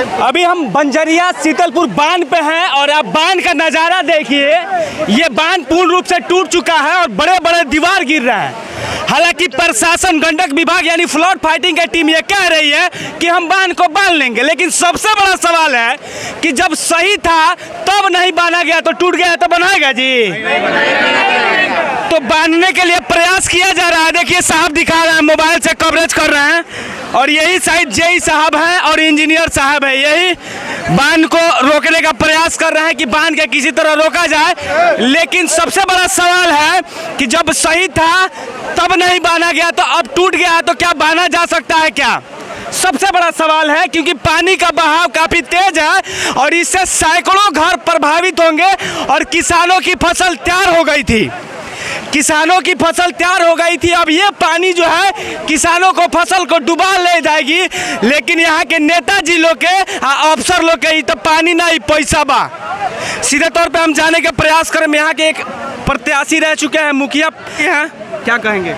अभी हम बंजरिया शीतलपुर बांध पे हैं और आप बांध का नज़ारा देखिए। ये बांध पूर्ण रूप से टूट चुका है और बड़े बड़े दीवार गिर रहे हैं। हालांकि प्रशासन गंडक विभाग यानी फ्लड फाइटिंग की टीम ये कह रही है कि हम बांध को बांध लेंगे, लेकिन सबसे बड़ा सवाल है कि जब सही था तब नहीं बांधा गया तो टूट गया तो बनाएगा जी? तो बांधने के लिए प्रयास किया जा रहा है। देखिए साहब दिखा रहे हैं, मोबाइल से कवरेज कर रहे हैं और यही शायद जेई साहब हैं और इंजीनियर साहब है, यही बांध को रोकने का प्रयास कर रहे हैं कि बांध के किसी तरह रोका जाए। लेकिन सबसे बड़ा सवाल है कि जब सही था तब नहीं बांधा गया तो अब टूट गया तो क्या बांधा जा सकता है क्या? सबसे बड़ा सवाल है, क्योंकि पानी का बहाव काफ़ी तेज है और इससे सैकड़ों घर प्रभावित होंगे और किसानों की फसल तैयार हो गई थी। किसानों की फसल तैयार हो गई थी। अब ये पानी जो है किसानों को फसल को डुबा ले जाएगी। लेकिन यहाँ के नेताजी लोग के अफसर लोग के तो पानी ना ही पैसा बा। सीधे तौर पे हम जाने का प्रयास करें। यहाँ के एक प्रत्याशी रह चुके हैं, मुखिया हैं, क्या कहेंगे?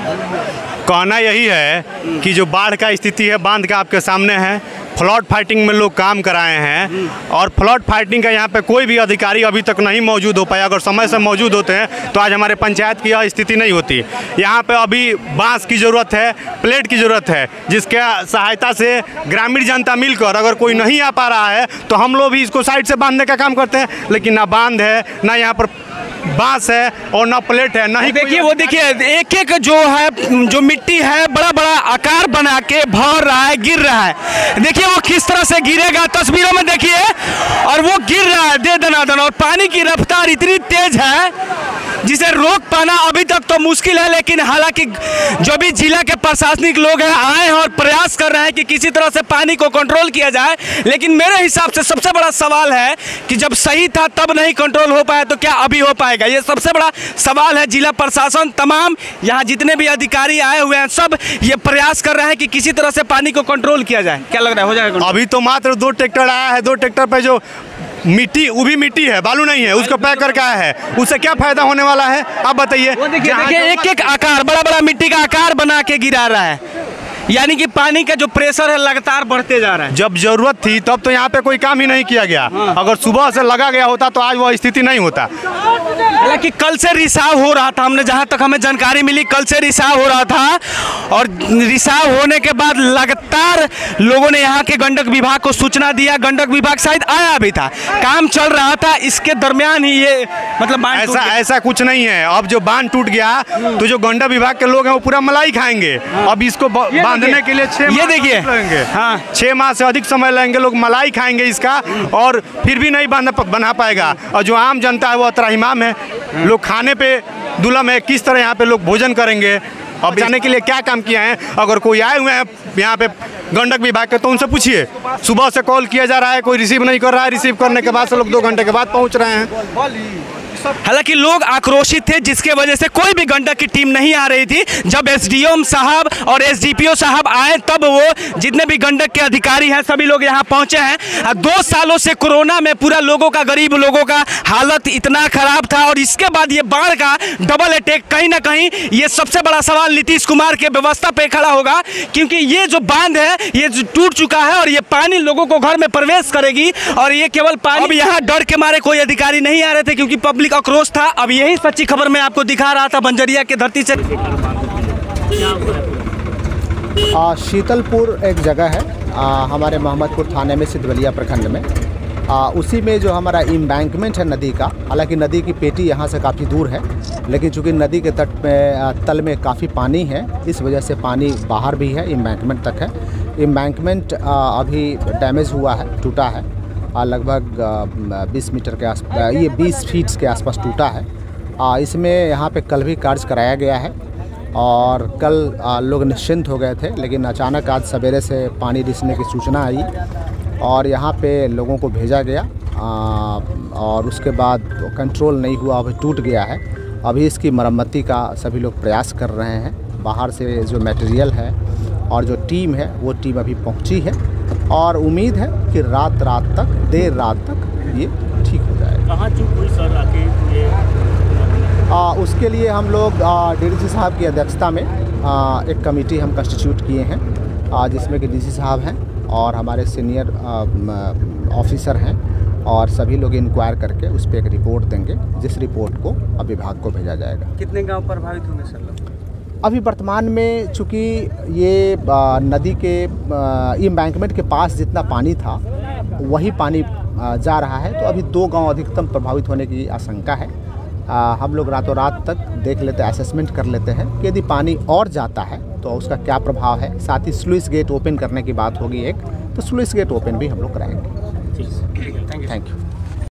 कहना यही है कि जो बाढ़ का स्थिति है बांध का आपके सामने है। फ्लड फाइटिंग में लोग काम कराए हैं और फ्लड फाइटिंग का यहाँ पे कोई भी अधिकारी अभी तक नहीं मौजूद हो पाया। अगर समय से मौजूद होते हैं तो आज हमारे पंचायत की यह स्थिति नहीं होती। यहाँ पे अभी बांस की ज़रूरत है, प्लेट की ज़रूरत है, जिसके सहायता से ग्रामीण जनता मिलकर अगर कोई नहीं आ पा रहा है तो हम लोग भी इसको साइड से बांधने का काम करते हैं। लेकिन ना बांध है, ना यहाँ पर बांस है और ना प्लेट है, नहीं। देखिए वो देखिए एक एक जो मिट्टी है बड़ा बड़ा आकार बना के भर रहा है, गिर रहा है। देखिए वो किस तरह से गिरेगा, तस्वीरों में देखिए, और वो गिर रहा है दे दनादन। और पानी की रफ्तार इतनी तेज है जिसे रोक पाना अभी तक तो मुश्किल है। लेकिन हालांकि जो भी जिला के प्रशासनिक लोग हैं आए हैं और प्रयास कर रहे हैं कि किसी तरह से पानी को कंट्रोल किया जाए। लेकिन मेरे हिसाब से सबसे बड़ा सवाल है कि जब सही था तब नहीं कंट्रोल हो पाया तो क्या अभी हो पाएगा? ये सबसे बड़ा सवाल है। जिला प्रशासन तमाम यहाँ जितने भी अधिकारी आए हुए हैं सब ये प्रयास कर रहे हैं कि किसी तरह से पानी को कंट्रोल किया जाए। क्या लग रहा है हो जाएगा? अभी तो मात्र 2 ट्रैक्टर आया है। 2 ट्रैक्टर पे जो मिट्टी उभी मिट्टी है, बालू नहीं है, उसको पैक करके आया है। उससे क्या फायदा होने वाला है आप बताइए? देखिए एक एक आकार बड़ा बड़ा मिट्टी का आकार बना के गिरा रहा है, यानी कि पानी का जो प्रेशर है लगातार बढ़ते जा रहा है। जब जरूरत थी तब तो यहाँ पे कोई काम ही नहीं किया गया। अगर सुबह से लगा गया होता तो आज वो स्थिति नहीं होता। हालांकि कल से रिसाव हो रहा था, हमने जहाँ तक हमें जानकारी मिली कल से रिसाव हो रहा था और रिसाव होने के बाद लगातार लोगों ने यहाँ के गंडक विभाग को सूचना दिया। गंडक विभाग शायद आया भी था, काम चल रहा था, इसके दरमियान ही ये मतलब ऐसा कुछ नहीं है। अब जो बांध टूट गया तो जो गंडक विभाग के लोग हैं वो पूरा मलाई खाएंगे। अब इसको बांधने के लिए 6 ये देखिए लगेंगे, 6 माह से अधिक समय लगेंगे। लोग मलाई खाएंगे इसका और फिर भी नहीं बना पाएगा। और जो आम जनता है वो त्राहिमाम है, लोग खाने पे दुलम है। किस तरह यहाँ पे लोग भोजन करेंगे? अब जाने के लिए क्या काम किया है? अगर कोई आए हुए हैं यहाँ पे गंडक विभाग के तो उनसे पूछिए। सुबह से कॉल किया जा रहा है, कोई रिसीव नहीं कर रहा है। रिसीव करने के बाद से लोग 2 घंटे के बाद पहुँच रहे हैं। हालांकि लोग आक्रोशित थे जिसके वजह से कोई भी गंडक की टीम नहीं आ रही थी। जब एसडीएम साहब और एसडीपीओ साहब आए तब वो जितने भी गंडक के अधिकारी हैं सभी लोग यहाँ पहुँचे हैं। 2 सालों से कोरोना में पूरा लोगों का, गरीब लोगों का हालत इतना खराब था और इसके बाद ये बाढ़ का डबल अटैक। कहीं ना कहीं ये सबसे बड़ा सवाल नीतीश कुमार के व्यवस्था पे खड़ा होगा, क्योंकि ये जो बांध है ये टूट चुका है और ये पानी लोगों को घर में प्रवेश करेगी और ये केवल पानी। अब यहाँ डर के मारे कोई अधिकारी नहीं आ रहे थे क्योंकि पब्लिक आक्रोश था। अब यही सच्ची खबर मैं आपको दिखा रहा था बंजरिया की धरती से। शीतलपुर एक जगह है हमारे मोहम्मदपुर थाने में, सिद्धवलिया प्रखंड में। उसी में जो हमारा एम्बैंकमेंट है नदी का, हालांकि नदी की पेटी यहाँ से काफ़ी दूर है, लेकिन चूँकि नदी के तल में काफ़ी पानी है इस वजह से पानी बाहर भी है, एम्बैंकमेंट तक है। एम्बैंकमेंट अभी डैमेज हुआ है, टूटा है, लगभग 20 मीटर के आसपास, ये 20 फीट के आसपास टूटा है। इसमें यहाँ पे कल भी कार्य कराया गया है और कल लोग निश्चिंत हो गए थे, लेकिन अचानक आज सवेरे से पानी रिसने की सूचना आई और यहाँ पे लोगों को भेजा गया और उसके बाद कंट्रोल नहीं हुआ, अभी टूट गया है। अभी इसकी मरम्मती का सभी लोग प्रयास कर रहे हैं। बाहर से जो मटेरियल है और जो टीम है वो टीम अभी पहुँची है और उम्मीद है कि रात तक, देर रात तक ये ठीक हो जाएगा। कहाँ चूक हुई सर आके ये? उसके लिए हम लोग डीडीसी साहब की अध्यक्षता में एक कमेटी हम कंस्टिट्यूट किए हैं जिसमें कि डीसी साहब हैं और हमारे सीनियर ऑफिसर हैं और सभी लोग इंक्वायर करके उस पर एक रिपोर्ट देंगे, जिस रिपोर्ट को अब विभाग को भेजा जाएगा। कितने गांव प्रभावित होंगे सर लोग? अभी वर्तमान में चूँकि ये नदी के एम्बैंकमेंट के पास जितना पानी था वही पानी जा रहा है, तो अभी 2 गांव अधिकतम प्रभावित होने की आशंका है। हम लोग रातों रात तक देख लेते, असेसमेंट कर लेते हैं कि यदि पानी और जाता है तो उसका क्या प्रभाव है। साथ ही स्लुइस गेट ओपन करने की बात होगी एक, तो स्लुइस गेट ओपन भी हम लोग कराएंगे। ठीक है, थैंक यू।